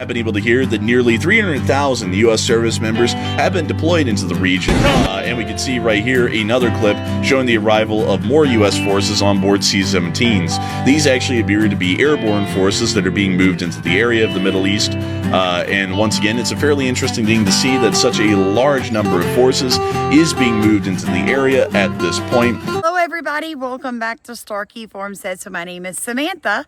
I've been able to hear that nearly 300,000 U.S. service members have been deployed into the region. And we can see right here another clip showing the arrival of more U.S. forces on board C-17s. These actually appear to be airborne forces that are being moved into the area of the Middle East. And once again, it's a fairly interesting thing to see that such a large number of forces is being moved into the area at this point. Hello everybody, welcome back to Starkey Farmstead. So my name is Samantha.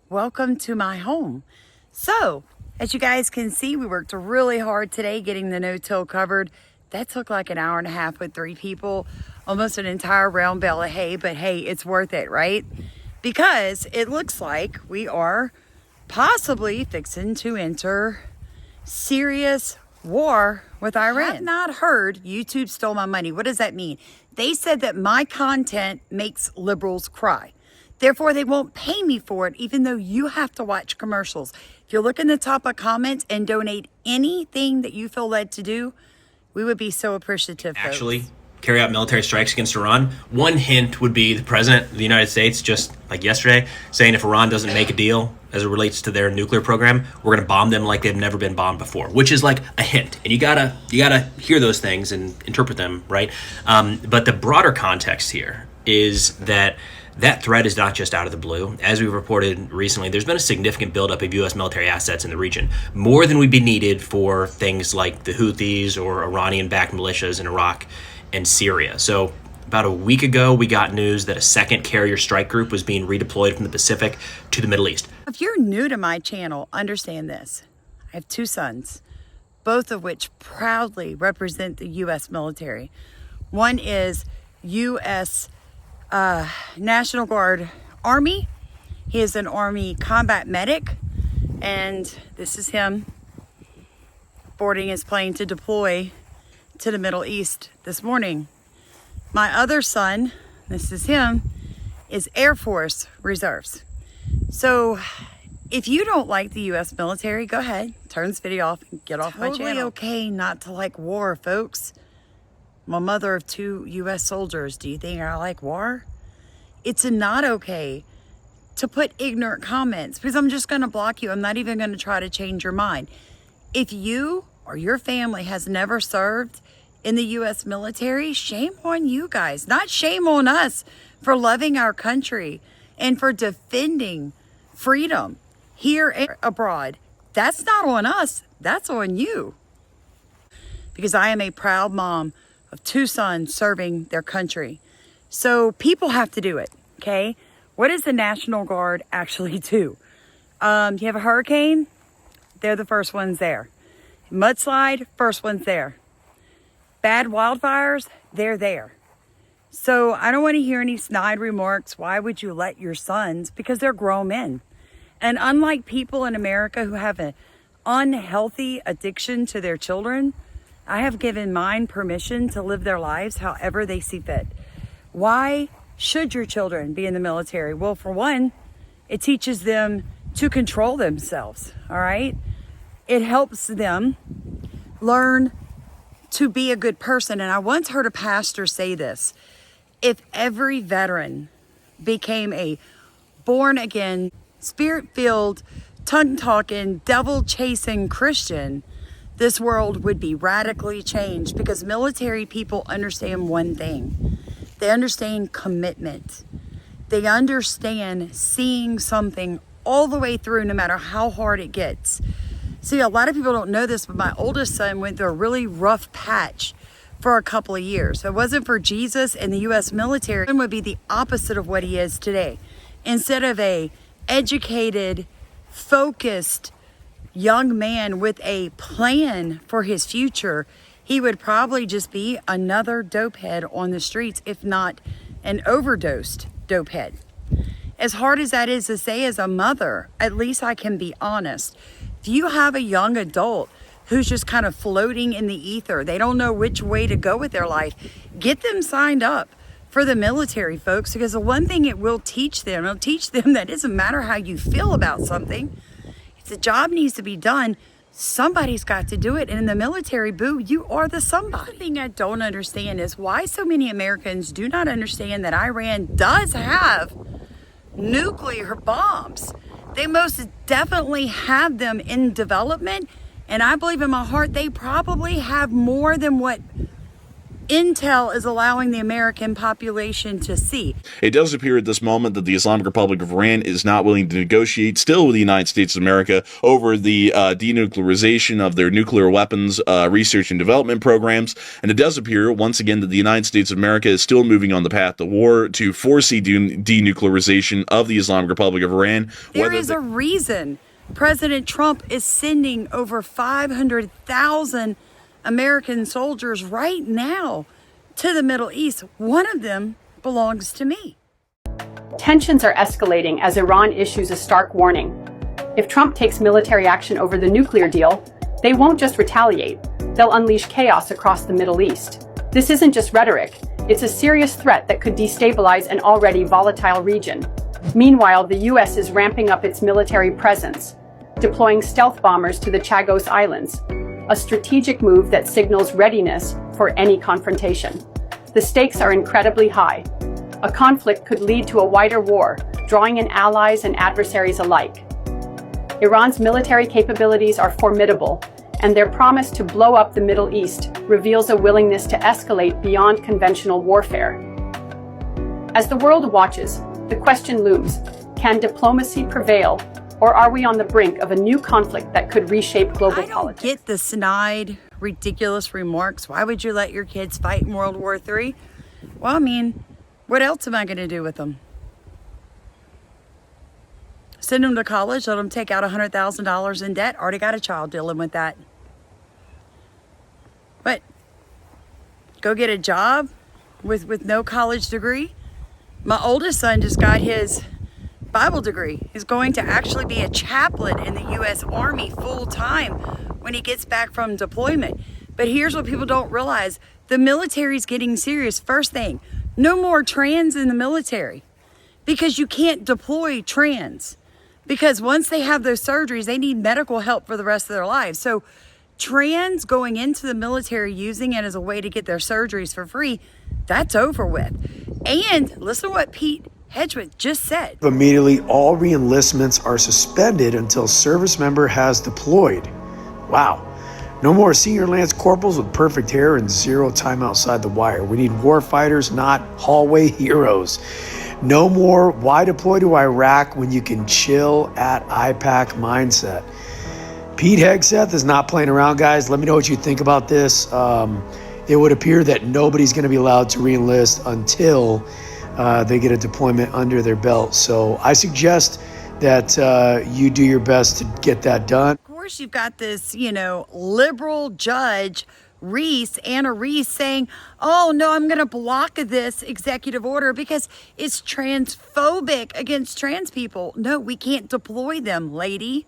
Welcome to my home. So, as you guys can see, we worked really hard today getting the no-till covered. That took like an hour and a half with 3 people, almost an entire round bale of hay, but hey, it's worth it, right? Because it looks like we are possibly fixing to enter serious war with Iran. I have not heard YouTube stole my money. What does that mean? They said that my content makes liberals cry. Therefore, they won't pay me for it, even though you have to watch commercials. If you look in the top of comments and donate anything that you feel led to do, we would be so appreciative. Actually, carry out military strikes against Iran. One hint would be the president of the United States, just like yesterday, saying if Iran doesn't make a deal as it relates to their nuclear program, we're going to bomb them like they've never been bombed before, which is like a hint. And you gotta hear those things and interpret them, right? But the broader context here is that threat is not just out of the blue. As we reported recently, there's been a significant buildup of U.S. military assets in the region, more than would be needed for things like the Houthis or Iranian-backed militias in Iraq and Syria. So about a week ago, we got news that a second carrier strike group was being redeployed from the Pacific to the Middle East. If you're new to my channel, understand this. I have 2 sons, both of which proudly represent the U.S. military. One is U.S. National Guard Army. He is an Army combat medic, and this is him boarding his plane to deploy to the Middle East this morning. My other son, this is him, is Air Force Reserves. So if you don't like the U.S. military, go ahead, turn this video off and get off my channel. Totally okay not to like war, folks. I'm a mother of 2 U.S. soldiers. Do you think I like war? It's not okay to put ignorant comments, because I'm just going to block you. I'm not even going to try to change your mind. If you or your family has never served in the U.S. military, shame on you guys. Not shame on us for loving our country and for defending freedom here and abroad. That's not on us. That's on you. Because I am a proud mom of 2 sons serving their country. So people have to do it, okay? What does the National Guard actually do? You have a hurricane, they're the first ones there. Mudslide, first ones there. Bad wildfires, they're there. So I don't want to hear any snide remarks. Why would you let your sons? Because they're grown men. And unlike people in America who have an unhealthy addiction to their children, I have given mine permission to live their lives however they see fit. Why should your children be in the military? Well, for one, it teaches them to control themselves, all right? It helps them learn to be a good person. And I once heard a pastor say this: if every veteran became a born-again, spirit-filled, tongue-talking, devil-chasing Christian, this world would be radically changed, because military people understand one thing. They understand commitment. They understand seeing something all the way through, no matter how hard it gets. See, a lot of people don't know this, but my oldest son went through a really rough patch for a couple of years. If it wasn't for Jesus and the U.S. military, he would be the opposite of what he is today. Instead of a educated, focused young man with a plan for his future, he would probably just be another dopehead on the streets, if not an overdosed dopehead. As hard as that is to say as a mother, at least I can be honest. If you have a young adult who's just kind of floating in the ether, they don't know which way to go with their life, get them signed up for the military, folks, because the one thing it will teach them, it'll teach them that it doesn't matter how you feel about something. If the job needs to be done, somebody's got to do it. And in the military, boo, you are the somebody. The thing I don't understand is why so many Americans do not understand that Iran does have nuclear bombs. They most definitely have them in development. And I believe in my heart, they probably have more than what intel is allowing the American population to see. It does appear at this moment that the Islamic Republic of Iran is not willing to negotiate still with the United States of America over the denuclearization of their nuclear weapons research and development programs. And it does appear, once again, that the United States of America is still moving on the path to war to foresee denuclearization of the Islamic Republic of Iran. There is a reason President Trump is sending over 500,000 American soldiers right now to the Middle East. One of them belongs to me. Tensions are escalating as Iran issues a stark warning. If Trump takes military action over the nuclear deal, they won't just retaliate, they'll unleash chaos across the Middle East. This isn't just rhetoric, it's a serious threat that could destabilize an already volatile region. Meanwhile, the U.S. is ramping up its military presence, deploying stealth bombers to the Chagos Islands, a strategic move that signals readiness for any confrontation. The stakes are incredibly high. A conflict could lead to a wider war, drawing in allies and adversaries alike. Iran's military capabilities are formidable, and their promise to blow up the Middle East reveals a willingness to escalate beyond conventional warfare. As the world watches, the question looms: can diplomacy prevail, or are we on the brink of a new conflict that could reshape global politics? I don't get the snide, ridiculous remarks. Why would you let your kids fight in World War III? Well, I mean, what else am I going to do with them? Send them to college, let them take out $100,000 in debt. Already got a child dealing with that. But go get a job with no college degree? My oldest son just got his Bible degree. He's going to actually be a chaplain in the U.S. Army full time when he gets back from deployment. But here's what people don't realize. The military's getting serious. First thing, no more trans in the military, because you can't deploy trans. Because once they have those surgeries, they need medical help for the rest of their lives. So trans going into the military, using it as a way to get their surgeries for free, that's over with. And listen to what Pete Hedgwick just said. Immediately, all re-enlistments are suspended until service member has deployed. Wow. No more senior lance corporals with perfect hair and zero time outside the wire. We need war fighters, not hallway heroes. No more why deploy to Iraq when you can chill at IPAC mindset. Pete Hegseth is not playing around, guys. Let me know what you think about this. It would appear that nobody's going to be allowed to re-enlist until they get a deployment under their belt. So I suggest that you do your best to get that done. Of course, you've got this, liberal judge, Anna Reese, saying, oh, no, I'm going to block this executive order because it's transphobic against trans people. No, we can't deploy them, lady.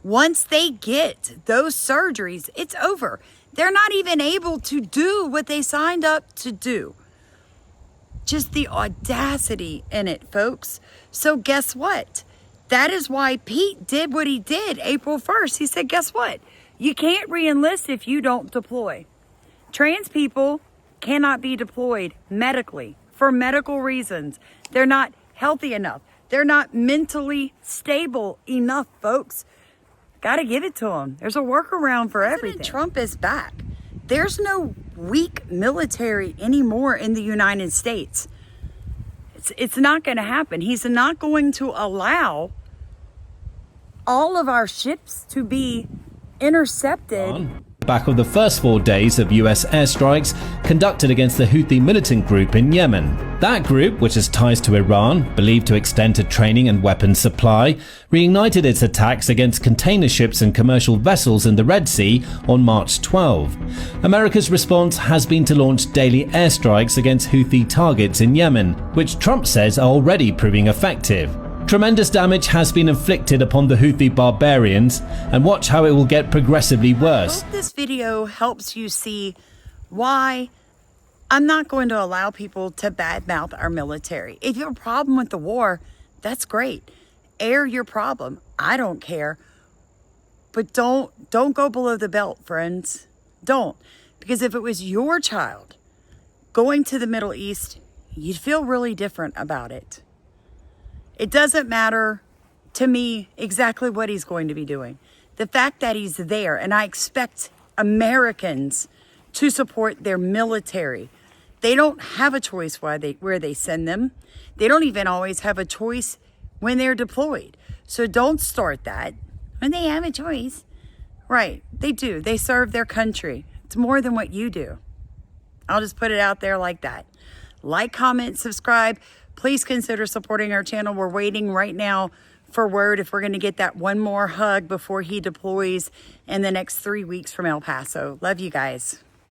Once they get those surgeries, it's over. They're not even able to do what they signed up to do. Just the audacity in it, folks. So guess what? That is why Pete did what he did April 1st. He said, guess what? You can't re-enlist if you don't deploy. Trans people cannot be deployed medically for medical reasons. They're not healthy enough. They're not mentally stable enough, folks. Got to give it to them. There's a workaround for everything. Trump is back. There's no weak military anymore in the United States. It's not going to happen. He's not going to allow all of our ships to be intercepted. Back of the first 4 days of US airstrikes conducted against the Houthi militant group in Yemen. That group, which has ties to Iran, believed to extend to training and weapons supply, reignited its attacks against container ships and commercial vessels in the Red Sea on March 12. America's response has been to launch daily airstrikes against Houthi targets in Yemen, which Trump says are already proving effective. Tremendous damage has been inflicted upon the Houthi barbarians, and watch how it will get progressively worse. I hope this video helps you see why I'm not going to allow people to badmouth our military. If you have a problem with the war, that's great. Air your problem. I don't care. But don't go below the belt, friends. Don't. Because if it was your child going to the Middle East, you'd feel really different about it. It doesn't matter to me exactly what he's going to be doing. The fact that he's there, and I expect Americans to support their military. They don't have a choice where they send them. They don't even always have a choice when they're deployed. So don't start that. When they have a choice. Right, they do. They serve their country. It's more than what you do. I'll just put it out there like that. Like, comment, subscribe. Please consider supporting our channel. We're waiting right now for word if we're going to get that one more hug before he deploys in the next 3 weeks from El Paso. Love you guys.